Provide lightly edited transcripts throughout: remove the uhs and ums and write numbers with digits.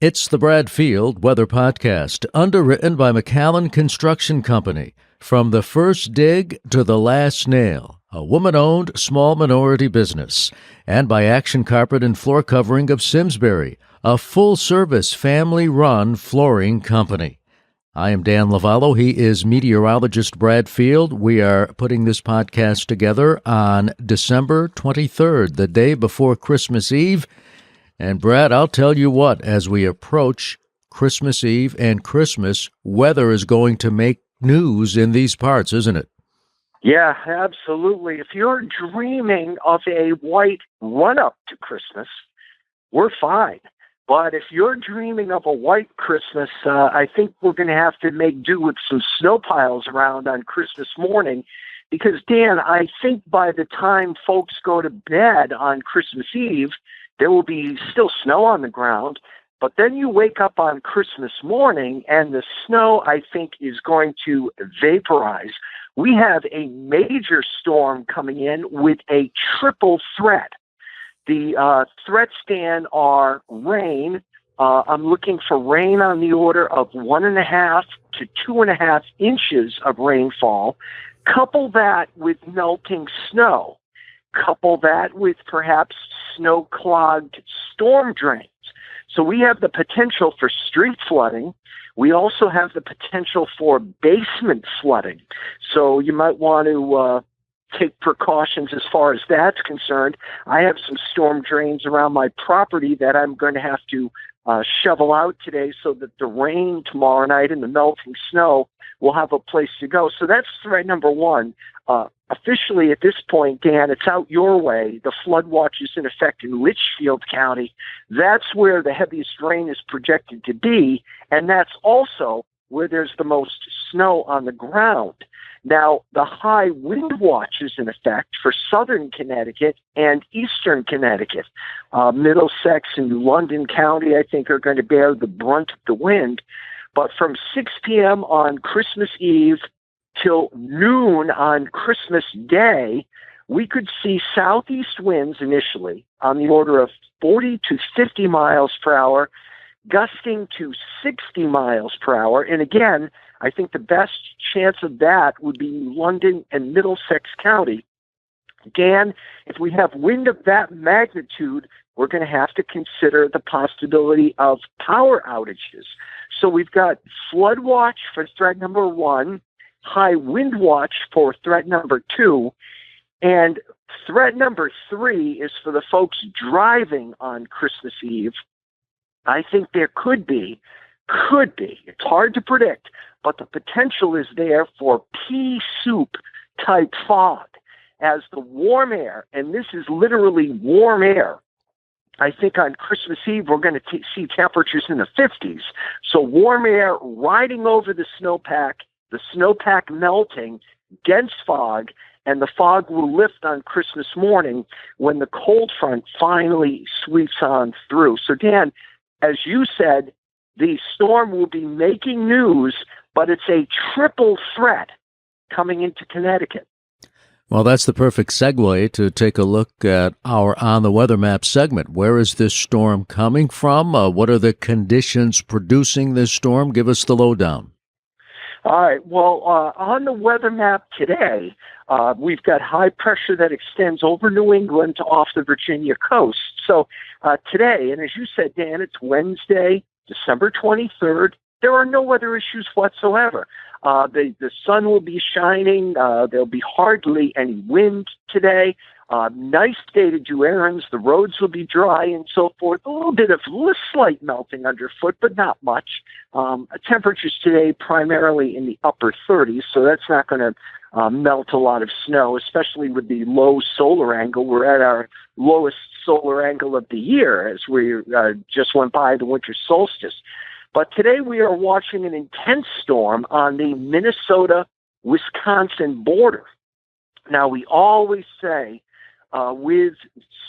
It's the Brad Field Weather Podcast, underwritten by McAllen Construction Company. From the first dig to the last nail, a woman-owned small minority business. And by Action Carpet and Floor Covering of Simsbury, a full-service family-run flooring company. I am Dan Lovallo. He is meteorologist Brad Field. We are putting this podcast together on December 23rd, the day before Christmas Eve. And Brad, I'll tell you what, as we approach Christmas Eve and Christmas, weather is going to make news in these parts, isn't it? Yeah, absolutely. If you're dreaming of a white run-up to Christmas, we're fine. But if you're dreaming of a white Christmas, I think we're going to have to make do with some snow piles around on Christmas morning. Because, Dan, I think by the time folks go to bed on Christmas Eve, there will be still snow on the ground. But then you wake up on Christmas morning, and the snow, I think, is going to vaporize. We have a major storm coming in with a triple threat. The threats, Dan, are rain. I'm looking for rain on the order of 1.5 to 2.5 inches of rainfall. Couple that with melting snow. Couple that with perhaps snow-clogged storm drains. So we have the potential for street flooding. We also have the potential for basement flooding. So you might want to take precautions as far as that's concerned. I have some storm drains around my property that I'm going to have to shovel out today so that the rain tomorrow night and the melting snow will have a place to go. So that's threat number one. Officially at this point, Dan, it's out your way. The flood watch is in effect in Litchfield County. That's where the heaviest rain is projected to be, and that's also where there's the most snow on the ground. Now, the high wind watch is in effect for southern Connecticut and eastern Connecticut. Middlesex and London County, I think, are going to bear the brunt of the wind. But from 6 p.m. on Christmas Eve till noon on Christmas Day, we could see southeast winds initially on the order of 40 to 50 miles per hour, gusting to 60 miles per hour. And again, I think the best chance of that would be London and Middlesex County. Dan, if we have wind of that magnitude, we're going to have to consider the possibility of power outages. So we've got flood watch for threat number one, high wind watch for threat number two, and threat number three is for the folks driving on Christmas Eve. I think there could be, it's hard to predict, but the potential is there for pea soup type fog as the warm air, and this is literally warm air. I think on Christmas Eve, we're going to see temperatures in the 50s. So warm air riding over the snowpack melting, dense fog, and the fog will lift on Christmas morning when the cold front finally sweeps on through. So, Dan, as you said, the storm will be making news, but it's a triple threat coming into Connecticut. Well, that's the perfect segue to take a look at our On the Weather Map segment. Where is this storm coming from? What are the conditions producing this storm? Give us the lowdown. All right. Well, on the weather map today, we've got high pressure that extends over New England to off the Virginia coast. So today, and as you said, Dan, it's Wednesday, December 23rd. There are no weather issues whatsoever. The sun will be shining. There'll be hardly any wind today. Nice day to do errands. The roads will be dry and so forth. A little bit of slight melting underfoot, but not much. Temperatures today primarily in the upper 30s, so that's not going to melt a lot of snow, especially with the low solar angle. We're at our lowest solar angle of the year as we just went by the winter solstice. But today we are watching an intense storm on the Minnesota-Wisconsin border. Now, we always say with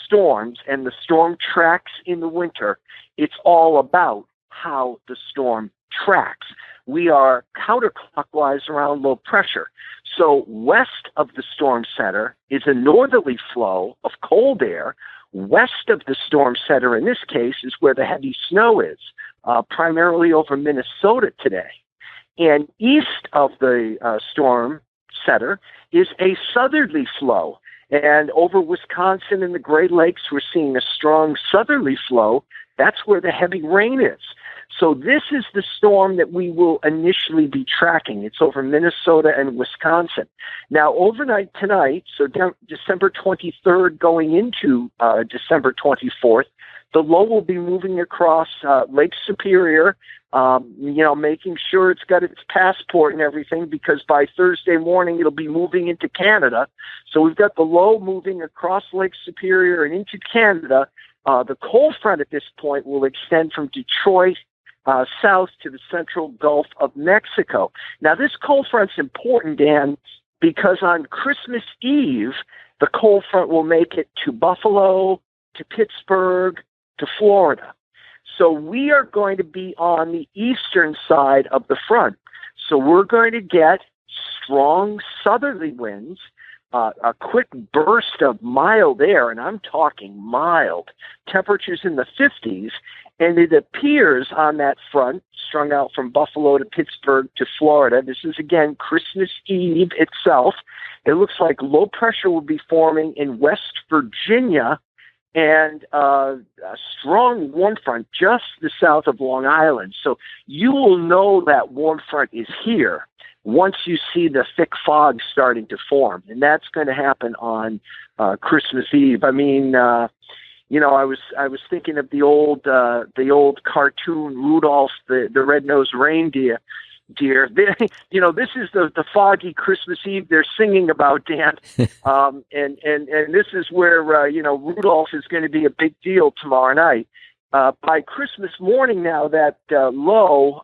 storms and the storm tracks in the winter, it's all about how the storm tracks. We are counterclockwise around low pressure. So west of the storm center is a northerly flow of cold air. West of the storm center, in this case, is where the heavy snow is. primarily over Minnesota today. And east of the storm center is a southerly flow. And over Wisconsin and the Great Lakes, we're seeing a strong southerly flow. That's where the heavy rain is. So this is the storm that we will initially be tracking. It's over Minnesota and Wisconsin. Now, overnight tonight, so December 23rd going into December 24th, the low will be moving across Lake Superior, making sure it's got its passport and everything, because by Thursday morning it'll be moving into Canada. So we've got the low moving across Lake Superior and into Canada. The cold front at this point will extend from Detroit south to the central Gulf of Mexico. Now, this cold front's important, Dan, because on Christmas Eve, the cold front will make it to Buffalo, to Pittsburgh, to Florida. So we are going to be on the eastern side of the front. So we're going to get strong southerly winds, a quick burst of mild air, and I'm talking mild, temperatures in the 50s, and it appears on that front, strung out from Buffalo to Pittsburgh to Florida. This is, again, Christmas Eve itself. It looks like low pressure will be forming in West Virginia and a strong warm front just the south of Long Island. So you will know that warm front is here once you see the thick fog starting to form, and that's going to happen on Christmas Eve. I mean, I was thinking of the old cartoon Rudolph the Red-Nosed Reindeer. This is the foggy Christmas Eve they're singing about, Dan, and this is where Rudolph is going to be a big deal tomorrow night. By Christmas morning, now that low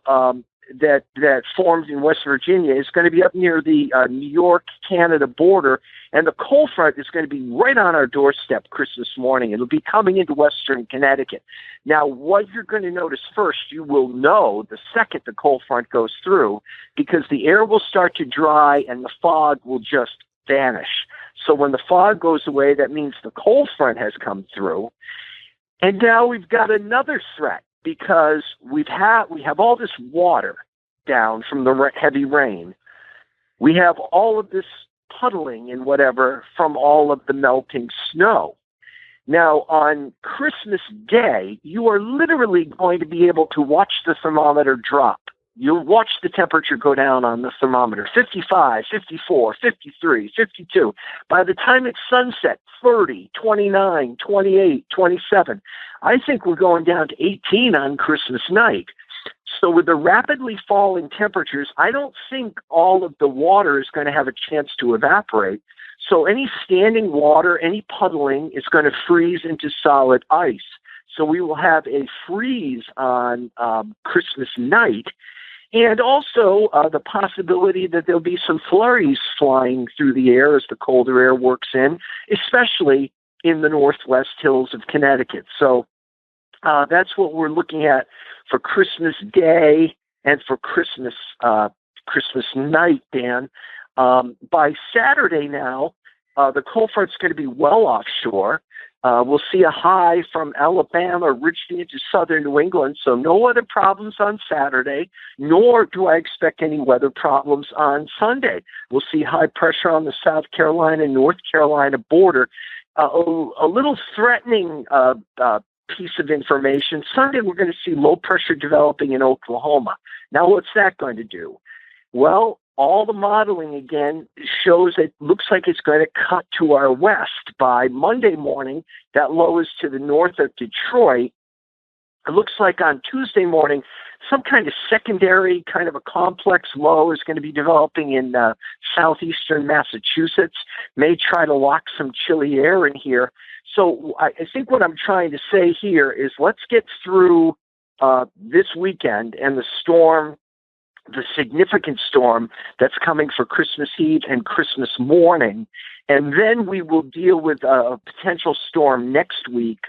that formed in West Virginia is going to be up near the New York-Canada border, and the cold front is going to be right on our doorstep Christmas morning. It'll be coming into western Connecticut. Now, what you're going to notice first, you will know the second the cold front goes through, because the air will start to dry and the fog will just vanish. So when the fog goes away, that means the cold front has come through. And now we've got another threat, because we have all this water down from the heavy rain. We have all of this puddling and whatever from all of the melting snow. Now, on Christmas Day, you are literally going to be able to watch the thermometer drop. You'll watch the temperature go down on the thermometer, 55, 54, 53, 52. By the time it's sunset, 30, 29, 28, 27. I think we're going down to 18 on Christmas night. So with the rapidly falling temperatures, I don't think all of the water is going to have a chance to evaporate. So any standing water, any puddling is going to freeze into solid ice. So we will have a freeze on Christmas night. And also the possibility that there'll be some flurries flying through the air as the colder air works in, especially in the northwest hills of Connecticut. So that's what we're looking at for Christmas Day and for Christmas night, Dan. By Saturday now, the cold front's going to be well offshore. We'll see a high from Alabama reaching into southern New England, so no other problems on Saturday, nor do I expect any weather problems on Sunday. We'll see high pressure on the South Carolina and North Carolina border. A little threatening piece of information. Sunday, we're going to see low pressure developing in Oklahoma. Now, what's that going to do? Well, all the modeling, again, shows it looks like it's going to cut to our west. By Monday morning, that low is to the north of Detroit. It looks like on Tuesday morning, some kind of secondary, kind of a complex low is going to be developing in southeastern Massachusetts, may try to lock some chilly air in here. So I think what I'm trying to say here is let's get through this weekend and the storm, the significant storm that's coming for Christmas Eve and Christmas morning, and then we will deal with a potential storm next week.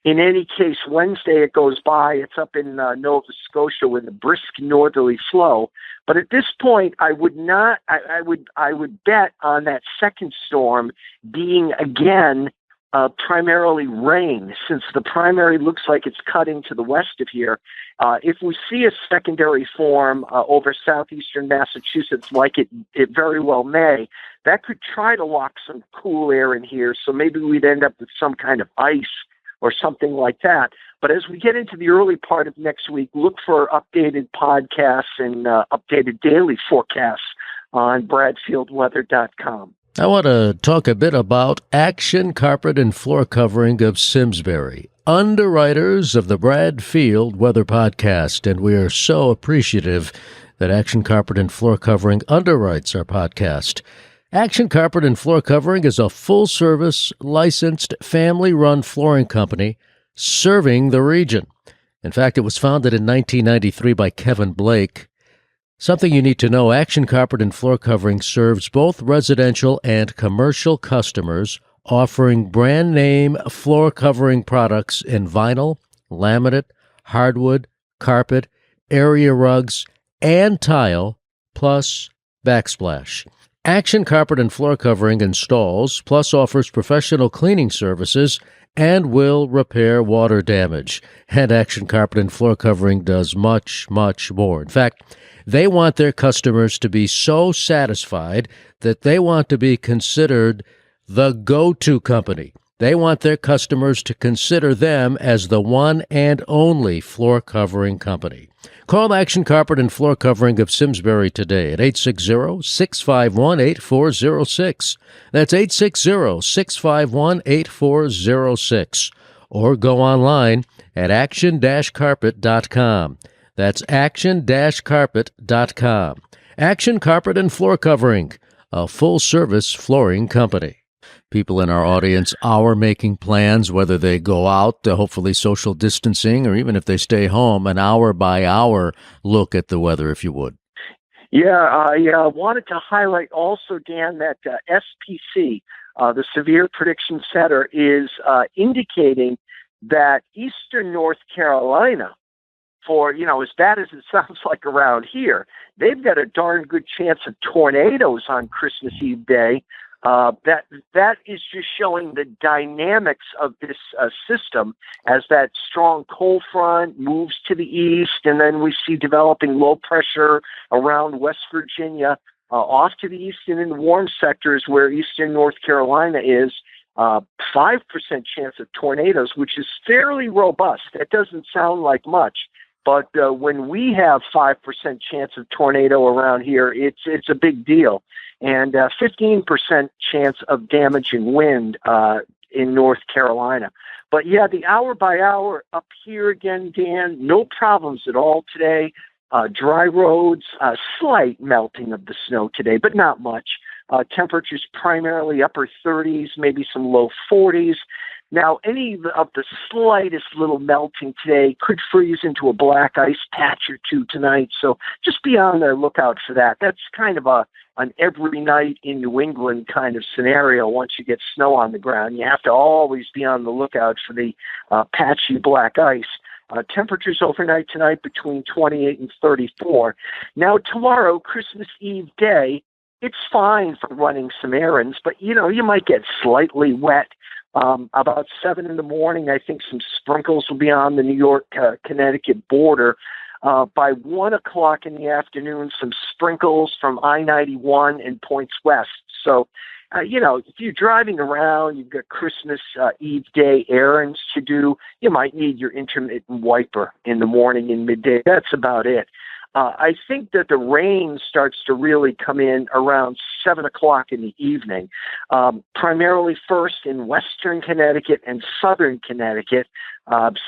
In any case, Wednesday it goes by. It's up in Nova Scotia with a brisk northerly flow. But at this point, I would not. I would bet on that second storm being again primarily rain, since the primary looks like it's cutting to the west of here. If we see a secondary form over southeastern Massachusetts, like it very well may, that could try to lock some cool air in here. So maybe we'd end up with some kind of ice or something like that. But as we get into the early part of next week, look for updated podcasts and updated daily forecasts on bradfieldweather.com. I want to talk a bit about Action Carpet and Floor Covering of Simsbury, underwriters of the Bradfield Weather Podcast, and we are so appreciative that Action Carpet and Floor Covering underwrites our podcast. Action Carpet and Floor Covering is a full-service, licensed, family-run flooring company serving the region. In fact, it was founded in 1993 by Kevin Blake. Something you need to know, Action Carpet and Floor Covering serves both residential and commercial customers, offering brand-name floor covering products in vinyl, laminate, hardwood, carpet, area rugs, and tile, plus backsplash. Action Carpet and Floor Covering installs, plus offers professional cleaning services, and will repair water damage. And Action Carpet and Floor Covering does much, much more. In fact, they want their customers to be so satisfied that they want to be considered the go-to company. They want their customers to consider them as the one and only floor covering company. Call Action Carpet and Floor Covering of Simsbury today at 860-651-8406. That's 860-651-8406. Or go online at action-carpet.com. That's action-carpet.com. Action Carpet and Floor Covering, a full-service flooring company. People in our audience are making plans, whether they go out to hopefully social distancing or even if they stay home, an hour-by-hour look at the weather, if you would. Yeah, I wanted to highlight also, Dan, that SPC, the Severe Prediction Center, is indicating that eastern North Carolina, for, as bad as it sounds like around here, they've got a darn good chance of tornadoes on Christmas Eve Day. That is just showing the dynamics of this system as that strong cold front moves to the east, and then we see developing low pressure around West Virginia, off to the east and in the warm sectors where eastern North Carolina is. 5% chance of tornadoes, which is fairly robust. That doesn't sound like much. But when we have 5% chance of tornado around here, it's a big deal. And 15% chance of damage and wind in North Carolina. But yeah, the hour by hour up here again, Dan, no problems at all today. Dry roads, slight melting of the snow today, but not much. Temperatures primarily upper 30s, maybe some low 40s. Now, any of the slightest little melting today could freeze into a black ice patch or two tonight, so just be on the lookout for that. That's kind of an every night in New England kind of scenario. Once you get snow on the ground, you have to always be on the lookout for the patchy black ice. Temperatures overnight tonight between 28 and 34. Now, tomorrow, Christmas Eve day, it's fine for running some errands, but, you might get slightly wet. About 7 in the morning, I think some sprinkles will be on the New York-Connecticut border. By 1 o'clock in the afternoon, some sprinkles from I-91 and points west. So, if you're driving around, you've got Christmas Eve day errands to do, you might need your intermittent wiper in the morning and midday. That's about it. I think that the rain starts to really come in around 7 o'clock in the evening, primarily first in western Connecticut and southern Connecticut,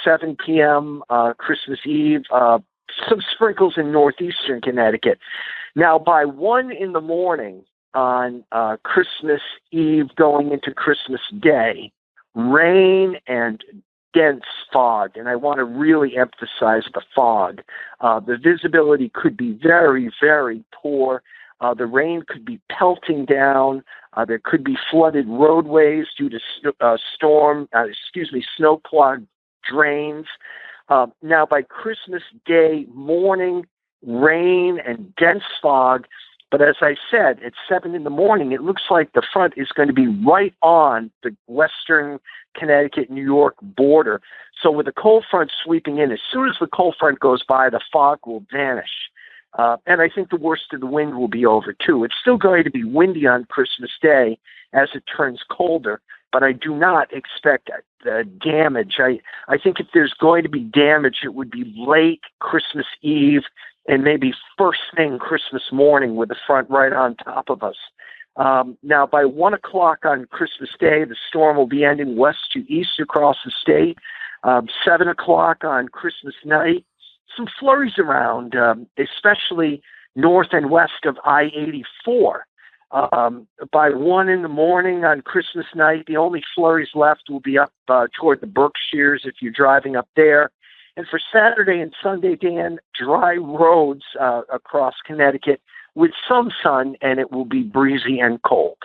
7 p.m. Christmas Eve, some sprinkles in northeastern Connecticut. Now, by 1 in the morning on Christmas Eve going into Christmas Day, rain and dense fog, and I want to really emphasize the fog. The visibility could be very, very poor. The rain could be pelting down. There could be flooded roadways due to snow-clogged drains. Now, by Christmas Day morning, rain and dense fog But as I said, at 7 in the morning, it looks like the front is going to be right on the western Connecticut, New York border. So with the cold front sweeping in, as soon as the cold front goes by, the fog will vanish. And I think the worst of the wind will be over, too. It's still going to be windy on Christmas Day as it turns colder, but I do not expect damage. I think if there's going to be damage, it would be late Christmas Eve and maybe first thing Christmas morning with the front right on top of us. Now, by 1 o'clock on Christmas Day, the storm will be ending west to east across the state. 7 o'clock on Christmas night, some flurries around, especially north and west of I-84. By 1 in the morning on Christmas night, the only flurries left will be up toward the Berkshires if you're driving up there. And for Saturday and Sunday, Dan, dry roads across Connecticut with some sun, and it will be breezy and cold.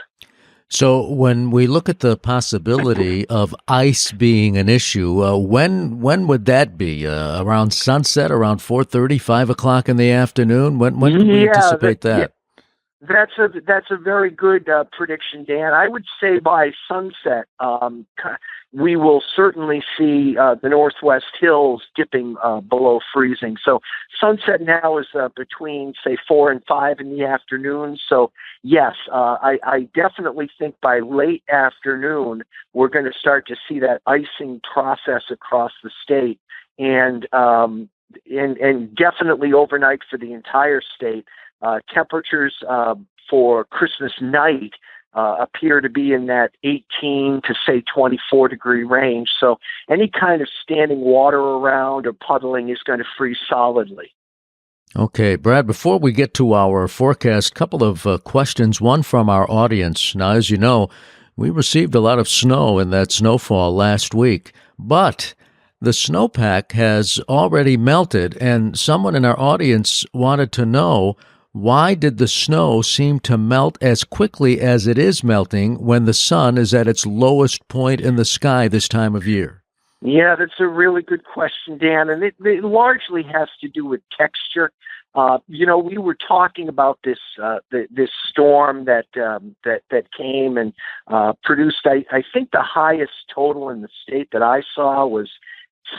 So when we look at the possibility of ice being an issue, when would that be? Around sunset, around 4:30, 5 o'clock in the afternoon? When can we anticipate that? Yeah. That's a very good prediction, Dan. I would say by sunset, we will certainly see the Northwest Hills dipping below freezing. So sunset now is between, say, 4 and 5 in the afternoon. So yes, I definitely think by late afternoon we're going to start to see that icing process across the state, and definitely overnight for the entire state. Temperatures for Christmas night appear to be in that 18 to, say, 24 degree range. So any kind of standing water around or puddling is going to freeze solidly. Okay, Brad, before we get to our forecast, couple of questions, one from our audience. Now, as you know, we received a lot of snow in that snowfall last week, but the snowpack has already melted, and someone in our audience wanted to know, why did the snow seem to melt as quickly as it is melting when the sun is at its lowest point in the sky this time of year? Yeah, that's a really good question, Dan, and it largely has to do with texture. We were talking about this storm that came and produced. I think the highest total in the state that I saw was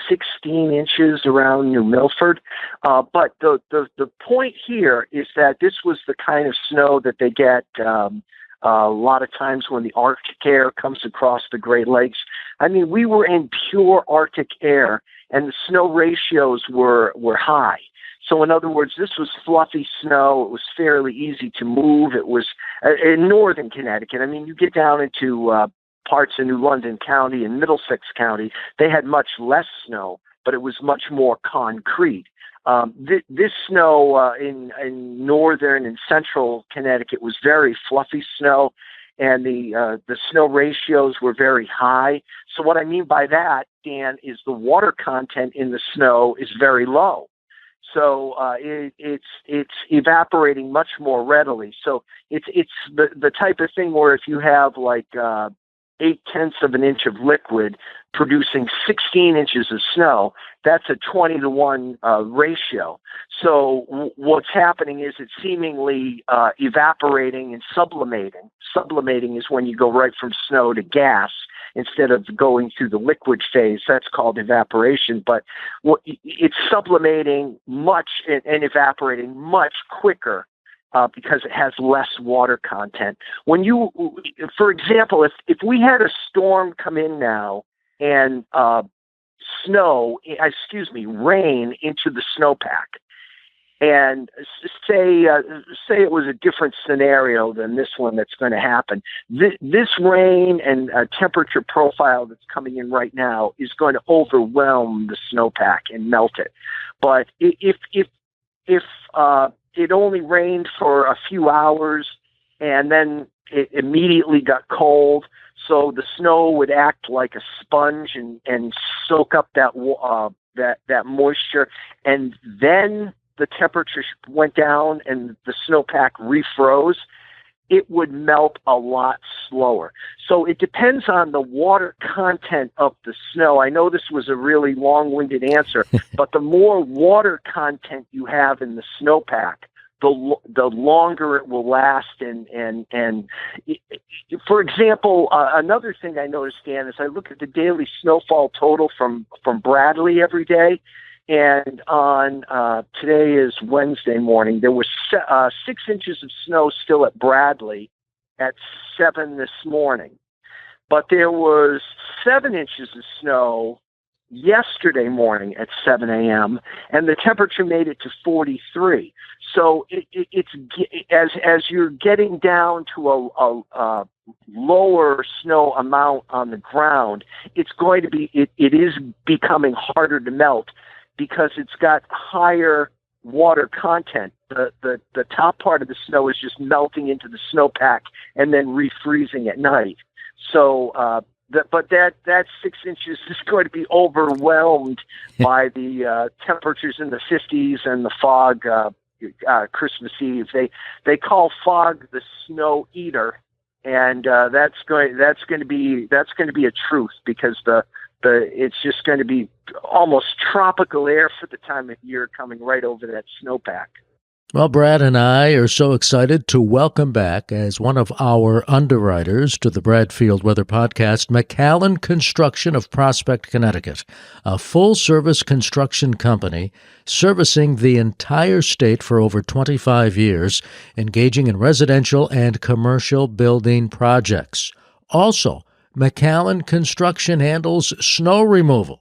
16 inches around New Milford. But the point here is that this was the kind of snow that they get a lot of times when the Arctic air comes across the Great Lakes. I mean, we were in pure Arctic air, and the snow ratios were high. So in other words, this was fluffy snow. It was fairly easy to move. It was in northern Connecticut. I mean, you get down into parts of New London County and Middlesex County, they had much less snow, but it was much more concrete. This snow in northern and central Connecticut was very fluffy snow, and the snow ratios were very high. So what I mean by that, Dan, is the water content in the snow is very low. So it's evaporating much more readily. So it's the type of thing where if you have like 0.8 of an inch of liquid producing 16 inches of snow, that's a 20-to-1 ratio. So what's happening is it's seemingly evaporating and sublimating. Sublimating is when you go right from snow to gas instead of going through the liquid phase. That's called evaporation. But it's sublimating much and evaporating much quicker because it has less water content. When you, for example, if we had a storm come in now and rain into the snowpack, and say it was a different scenario than this one that's going to happen. This rain and temperature profile that's coming in right now is going to overwhelm the snowpack and melt it. But if it only rained for a few hours and then it immediately got cold, so the snow would act like a sponge and soak up that moisture, and then the temperature went down and the snowpack refroze, it would melt a lot slower. So it depends on the water content of the snow. I know this was a really long-winded answer, but the more water content you have in the snowpack, the longer it will last. And for example, another thing I noticed, Dan, is I look at the daily snowfall total from Bradley every day. And on today is Wednesday morning, there was 6 inches of snow still at Bradley at 7 this morning. But there was 7 inches of snow yesterday morning at 7 a.m., and the temperature made it to 43. So it's as you're getting down to a lower snow amount on the ground, it's going to be it is becoming harder to melt because it's got higher water content. The top part of the snow is just melting into the snowpack and then refreezing at night. So, but that 6 inches is going to be overwhelmed by the temperatures in the 50s and the fog. Christmas Eve, they call fog the snow eater, and that's going to be a truth, because it's just going to be almost tropical air for the time of year coming right over that snowpack. Well, Brad and I are so excited to welcome back as one of our underwriters to the Bradfield Weather Podcast, McAllen Construction of Prospect, Connecticut, a full-service construction company servicing the entire state for over 25 years, engaging in residential and commercial building projects. Also, McAllen Construction handles snow removal.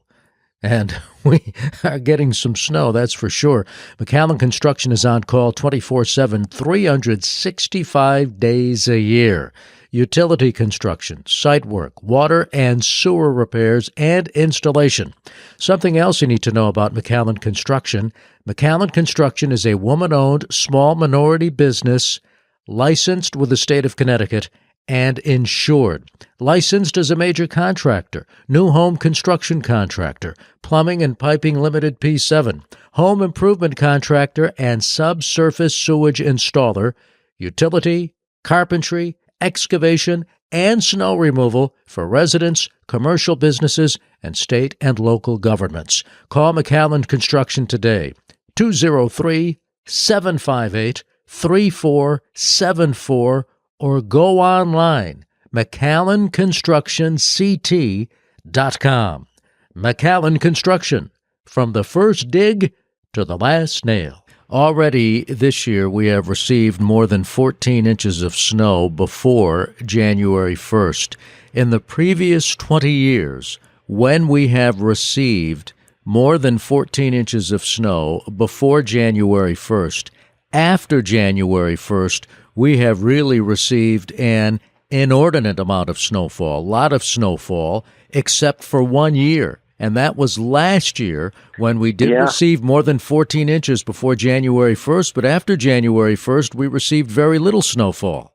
And we are getting some snow, that's for sure. McAllen Construction is on call 24/7, 365 days a year. Utility construction, site work, water and sewer repairs, and installation. Something else you need to know about McAllen Construction. McAllen Construction is a woman-owned small minority business licensed with the state of Connecticut and insured. Licensed as a major contractor, new home construction contractor, plumbing and piping limited P7, home improvement contractor and subsurface sewage installer, utility, carpentry, excavation, and snow removal for residents, commercial businesses, and state and local governments. Call McAllen Construction today, 203-758-3474, or go online, McAllenConstructionCT.com. McAllen Construction, from the first dig to the last nail. Already this year, we have received more than 14 inches of snow before January 1st. In the previous 20 years, when we have received more than 14 inches of snow before January 1st, after January 1st, we have really received an inordinate amount of snowfall, a lot of snowfall, except for 1 year. And that was last year when we did receive more than 14 inches before January 1st, but after January 1st, we received very little snowfall.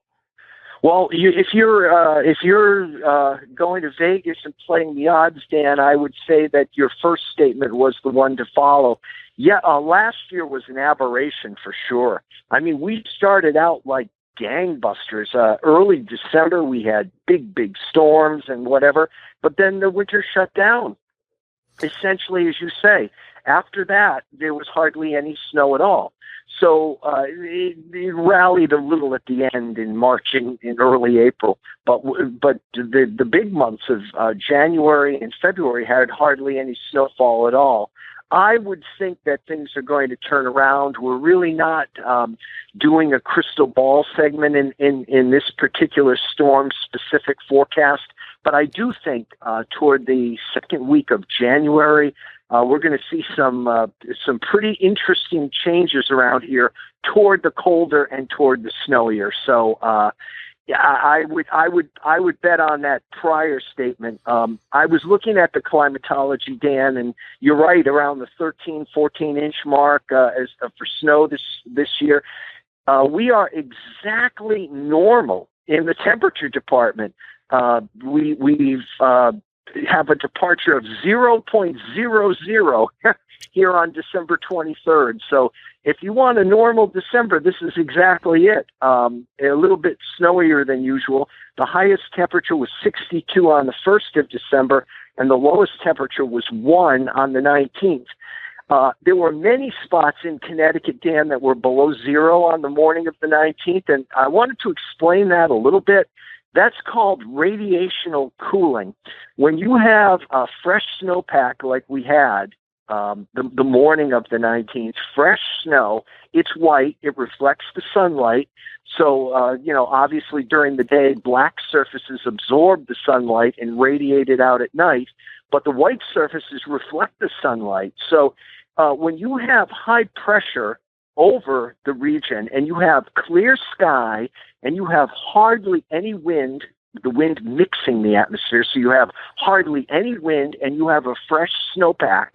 Well, if you're going to Vegas and playing the odds, Dan, I would say that your first statement was the one to follow. Yeah, last year was an aberration for sure. I mean, we started out like gangbusters. Early December, we had big storms and whatever, but then the winter shut down. Essentially, as you say, after that, there was hardly any snow at all. So it rallied a little at the end in March and in early April, but the big months of January and February had hardly any snowfall at all. I would think that things are going to turn around. We're really not doing a crystal ball segment in this particular storm-specific forecast, but I do think toward the second week of January, we're going to see some pretty interesting changes around here toward the colder and toward the snowier. So I would bet on that prior statement. I was looking at the climatology, Dan, and you're right, around the 13, 14-inch mark for snow this year. We are exactly normal in the temperature department. We've have a departure of 0.00 here on December 23rd. So if you want a normal December, this is exactly it. A little bit snowier than usual. The highest temperature was 62 on the 1st of December, and the lowest temperature was 1 on the 19th. There were many spots in Connecticut, Dan, that were below zero on the morning of the 19th, and I wanted to explain that a little bit. That's called radiational cooling. When you have a fresh snowpack like we had the morning of the 19th, fresh snow, it's white, it reflects the sunlight. So, obviously during the day, black surfaces absorb the sunlight and radiate it out at night, but the white surfaces reflect the sunlight. So when you have high pressure over the region and you have clear sky and you have hardly any wind, the wind mixing the atmosphere, so you have hardly any wind and you have a fresh snowpack,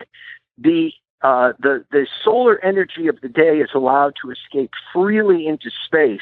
the solar energy of the day is allowed to escape freely into space.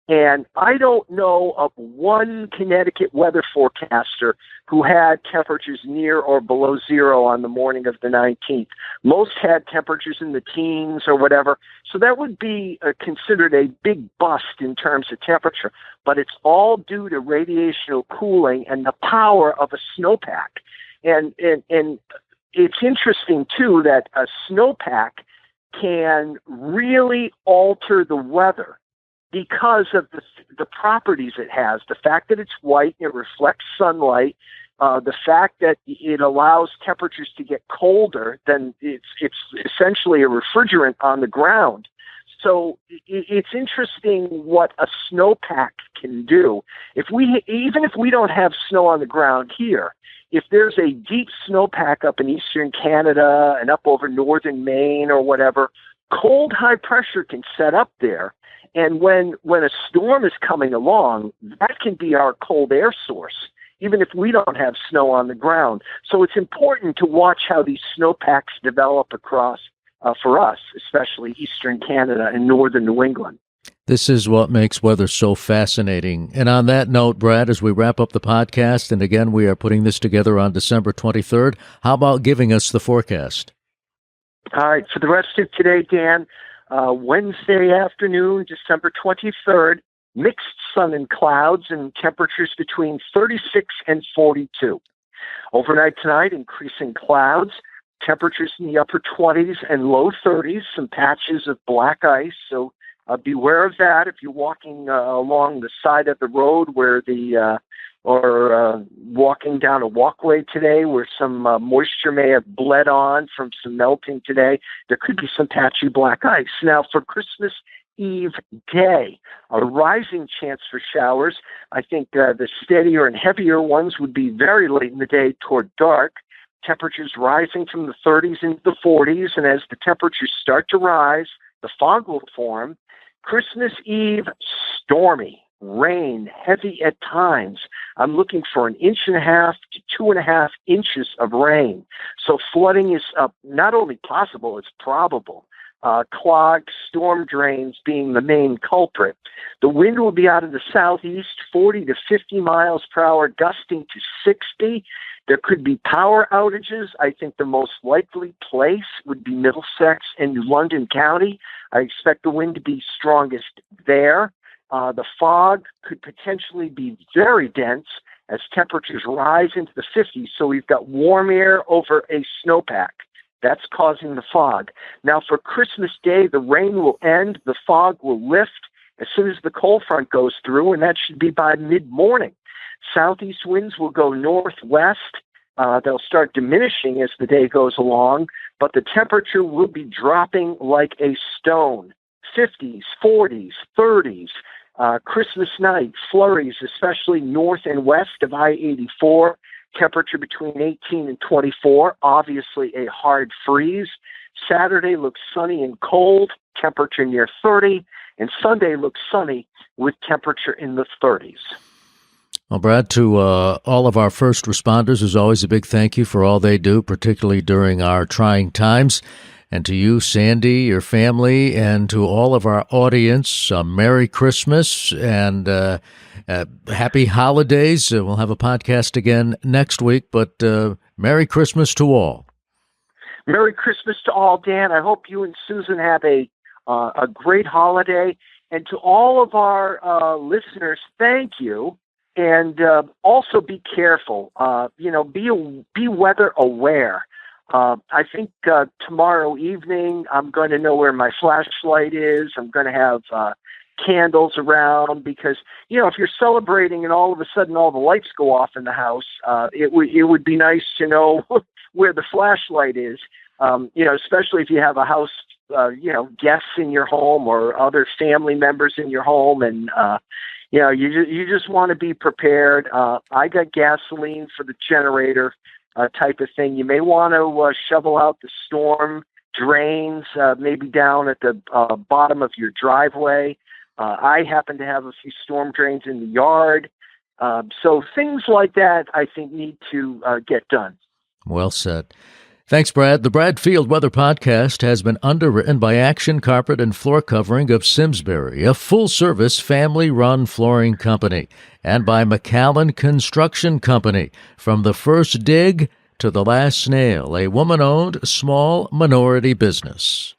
And I don't know of one Connecticut weather forecaster who had temperatures near or below zero on the morning of the 19th. Most had temperatures in the teens or whatever. So that would be considered a big bust in terms of temperature. But it's all due to radiational cooling and the power of a snowpack. And it's interesting, too, that a snowpack can really alter the weather because of the properties it has. The fact that it's white, it reflects sunlight, the fact that it allows temperatures to get colder, then it's essentially a refrigerant on the ground. So it's interesting what a snowpack can do. Even if we don't have snow on the ground here, if there's a deep snowpack up in eastern Canada and up over northern Maine or whatever, cold high pressure can set up there. And when a storm is coming along, that can be our cold air source, even if we don't have snow on the ground. So it's important to watch how these snowpacks develop across, for us, especially eastern Canada and northern New England. This is what makes weather so fascinating. And on that note, Brad, as we wrap up the podcast, and again, we are putting this together on December 23rd, how about giving us the forecast? All right, for the rest of today, Dan, Wednesday afternoon, December 23rd, mixed sun and clouds and temperatures between 36 and 42. Overnight tonight, increasing clouds, temperatures in the upper 20s and low 30s, some patches of black ice. So beware of that if you're walking along the side of the road where or walking down a walkway today where some moisture may have bled on from some melting today. There could be some patchy black ice. Now, for Christmas Eve day, a rising chance for showers. I think the steadier and heavier ones would be very late in the day toward dark. Temperatures rising from the 30s into the 40s, and as the temperatures start to rise, the fog will form. Christmas Eve, stormy. Rain, heavy at times. I'm looking for 1.5 to 2.5 inches of rain. So flooding is not only possible, it's probable. Clogged storm drains being the main culprit. The wind will be out of the southeast, 40 to 50 miles per hour, gusting to 60. There could be power outages. I think the most likely place would be Middlesex and New London County. I expect the wind to be strongest there. The fog could potentially be very dense as temperatures rise into the 50s. So we've got warm air over a snowpack. That's causing the fog. Now for Christmas Day, the rain will end. The fog will lift as soon as the cold front goes through, and that should be by mid-morning. Southeast winds will go northwest. They'll start diminishing as the day goes along, but the temperature will be dropping like a stone. 50s, 40s, 30s. Christmas night, flurries, especially north and west of I-84, temperature between 18 and 24, obviously a hard freeze. Saturday looks sunny and cold, temperature near 30, and Sunday looks sunny with temperature in the 30s. Well, Brad, to all of our first responders, as always, a big thank you for all they do, particularly during our trying times. And to you, Sandy, your family, and to all of our audience, Merry Christmas and Happy Holidays. We'll have a podcast again next week, but Merry Christmas to all. Merry Christmas to all, Dan. I hope you and Susan have a great holiday. And to all of our listeners, thank you. And also be careful. Be weather aware. I think tomorrow evening I'm going to know where my flashlight is. I'm going to have candles around because, if you're celebrating and all of a sudden all the lights go off in the house, it would be nice to know where the flashlight is, especially if you have a house, guests in your home or other family members in your home. And, you just want to be prepared. I got gasoline for the generator type of thing. You may want to shovel out the storm drains, maybe down at the bottom of your driveway. I happen to have a few storm drains in the yard. So things like that, I think, need to get done. Well said. Thanks, Brad. The Brad Field Weather Podcast has been underwritten by Action Carpet and Floor Covering of Simsbury, a full-service family-run flooring company, and by McAllen Construction Company. From the first dig to the last nail, a woman-owned small minority business.